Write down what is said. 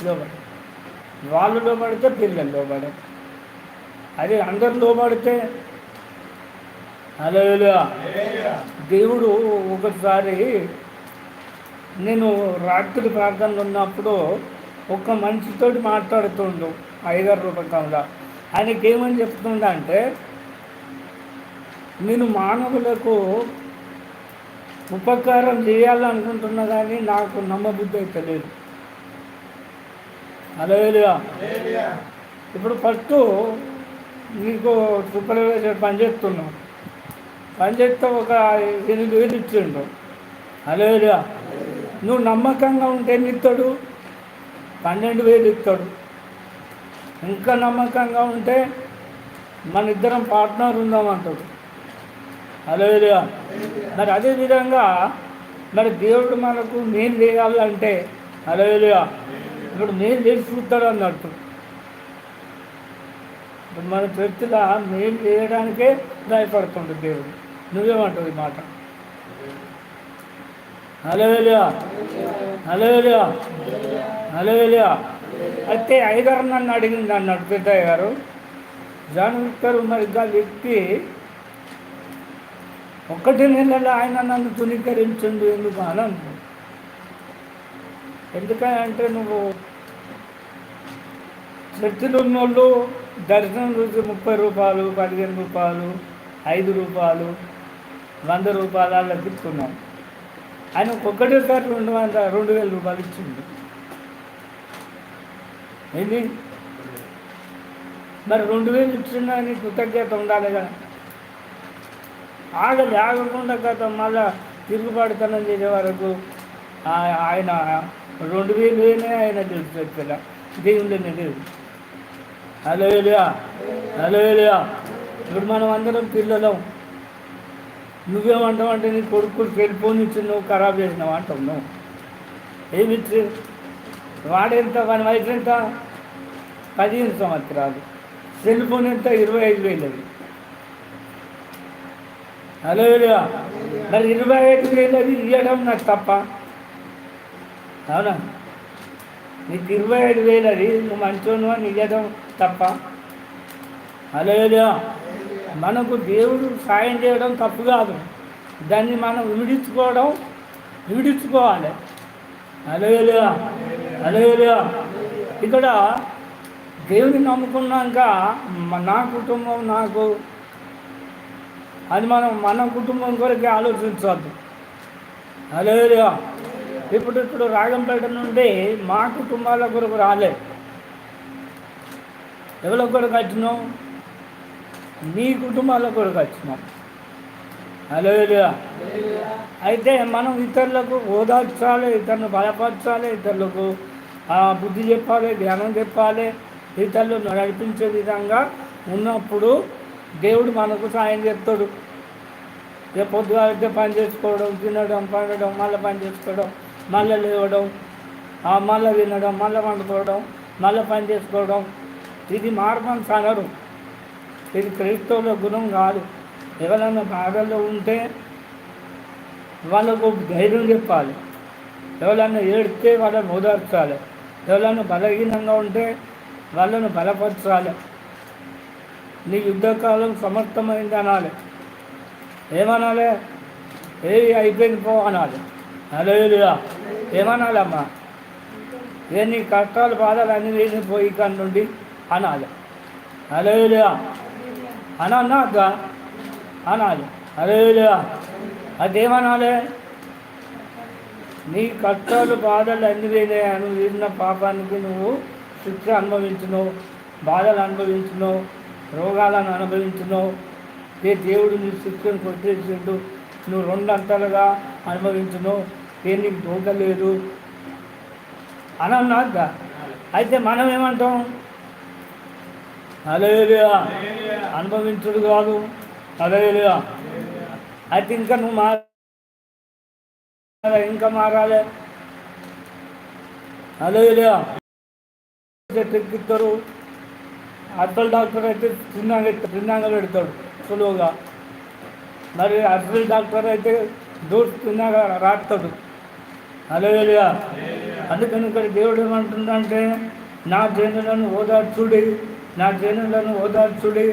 లోబడి వాళ్ళు లోబడితే పిల్లలు లోబడే, అదే అందరు లోబడితే హల్లెలూయా. దేవుడు ఒకసారి నేను రాత్రి ప్రార్థనలు ఉన్నప్పుడు ఒక మనిషితో మాట్లాడుతుండు అయ్యగారు రూపకంలో. ఆయనకి ఏమని చెప్తుండ అంటే, నేను మానవులకు ఉపకారం చేయాలనుకుంటున్నా కానీ నాకు నమ్మబుద్ధి అయితే లేదు. హల్లెలూయా. ఇప్పుడు ఫస్ట్ నీకు సూపర్వైజర్ పనిచేస్తున్నావు, పనిచేస్తే ఒక 8,000 ఇచ్చిండు. హల్లెలూయా. నువ్వు నమ్మకంగా ఉంటే ఎన్ని ఇస్తాడు? 12,000 ఇస్తాడు. ఇంకా నమ్మకంగా ఉంటే మన ఇద్దరం పార్ట్నర్ ఉందామంటాడు. హల్లెలూయా. మరి అదేవిధంగా మరి దేవుడు మనకు మేలు చేయాలంటే హల్లెలూయా ఇప్పుడు మేలు చేసి చూస్తాడు అన్నట్టు. ఇప్పుడు మన చర్చగా మేలు చేయడానికే భయపడుతుంది దేవుడు. నువ్వేమంటావు ఈ మాట? హల్లెలూయా. హల్లెలూయా. హల్లెలూయా. అయితే అయ్యగారు నన్ను అడిగింది అన్నాడు పెద్దయ్య గారు, జాన్ విక్టర్ మరి ఇంకా వ్యక్తి 1 నెలలో ఆయన నన్ను తునీకరించండు ఎందుకు అని అన్నాడు. ఎందుకంటే నువ్వు చర్చిలో ఉన్నోళ్ళు దర్శనం చూసి 30 రూపాయలు, 15 రూపాయలు, 5 రూపాయలు, 100 రూపాయలు అలా ఇస్తున్నావు. ఆయన ఒక్కటేసారి 2,000 రూపాయలు ఇచ్చింది. ఏంటి మరి 2,000 ఇచ్చినా నీ కృతజ్ఞత ఉండాలి కదా. ఆగకుండా కదా మళ్ళా తిరుగుబాటుతనం చేసే వరకు ఆయన 2,000 ఆయన తెలుసు కదా, దేవుళ్ళనే లేదు. హల్లెలూయా. హల్లెలూయా. ఇప్పుడు మనం అందరం పిల్లలం. నువ్వేమంటావు అంటే నీ కొడుకులు సెల్ ఫోన్ ఇచ్చి నువ్వు ఖరాబ్ చేసినావు అంటావు. నువ్వు ఏమిచ్చి వాడెంత, వాని వయసు ఎంత? 15 సంవత్సరాలు. సెల్ ఫోన్ ఎంత? 25,000. హల్లెలూయా. మరి 25,000 ఇవ్వడం నాకు తప్ప? అవునా? నీకు 25,000 నువ్వు మంచోను అని ఇవ్వడం తప్ప? హల్లెలూయా. మనకు దేవుడు సాయం చేయడం తప్పు కాదు, దాన్ని మనం విడిచుకోవాలి. హల్లెలూయా. హల్లెలూయా. ఇక్కడ దేవుని నమ్ముకున్నాక నా కుటుంబం నాకు అది మన కుటుంబం కొరకే ఆలోచించవద్దు. హల్లెలూయా. ఇప్పుడు రాగంపేట నుండి మా కుటుంబాల కొరకు రాలే. ఎవరి కొరకు వచ్చినాం? నీ కుటుంబాల కొరకు వచ్చినాం. హల్లెలూయా. అయితే మనం ఇతరులకు ఓదార్చాలి, ఇతరులను బలపరచాలి, ఇతరులకు బుద్ధి చెప్పాలి, జ్ఞానం చెప్పాలి, ఇతరులను నడిపించే విధంగా ఉన్నప్పుడు దేవుడు మనకు సాయం చేస్తాడు. పొద్దుగా అయితే పని చేసుకోవడం, తినడం, పండడం, మళ్ళీ పని చేసుకోవడం, మళ్ళీ లేవడం, మళ్ళీ తినడం, మళ్ళీ వండుకోవడం, మళ్ళీ పని చేసుకోవడం, ఇది మార్గం అనరు. ఇది క్రైస్తవుల గుణం కాదు. ఎవరైనా బాధల్లో ఉంటే వాళ్ళకు ధైర్యం చెప్పాలి, ఎవరైనా ఏడిస్తే వాళ్ళని ఓదార్చాలి, ఎవరైనా బలహీనంగా ఉంటే వాళ్ళను బలపరచాలి. నీ యుద్ధకాలం సమర్థమైంది అనాలి. ఏమనాలి? అయిపోయింది పో అనాలి. హల్లెలూయా. ఏమనాలమ్మా? నీ కష్టాలు బాధలు అన్నీ వేసిపోయి ఇక్కడ నుండి అనాలి. హల్లెలూయా. అన్నా అనాలి. హల్లెలూయా. అదేమనాలి? నీ కష్టాలు బాధలు అన్ని వేసినాయి, నువ్వు వేసిన పాపానికి నువ్వు శిక్ష అనుభవించినావు, బాధలు అనుభవించినావు, రోగాలను అనుభవించినావు. దేవుడు నీ శిక్షను కొట్టేసిండు, నువ్వు 2 అంతలుగా అనుభవించినావు, నీకు దోకలేదు అని అన్నాక అయితే మనం ఏమంటాం? హల్లెలూయా. అనుభవించుడు కాదు. హల్లెలూయా. అయితే ఇంకా నువ్వు ఇంకా మారాలి. హల్లెలూయా. ఎక్కిస్తారు. అసలు డాక్టర్ అయితే తిన్నాక పెడతాడు సులువుగా, మరి అసలు డాక్టర్ అయితే దూరం తిన్నాక రాస్తాడు. హల్లెలూయా. అందుకని ఇక్కడ దేవుడు ఏమంటుందంటే నా జనులను ఓదార్చుడి, నా జనులను ఓదార్చుడి.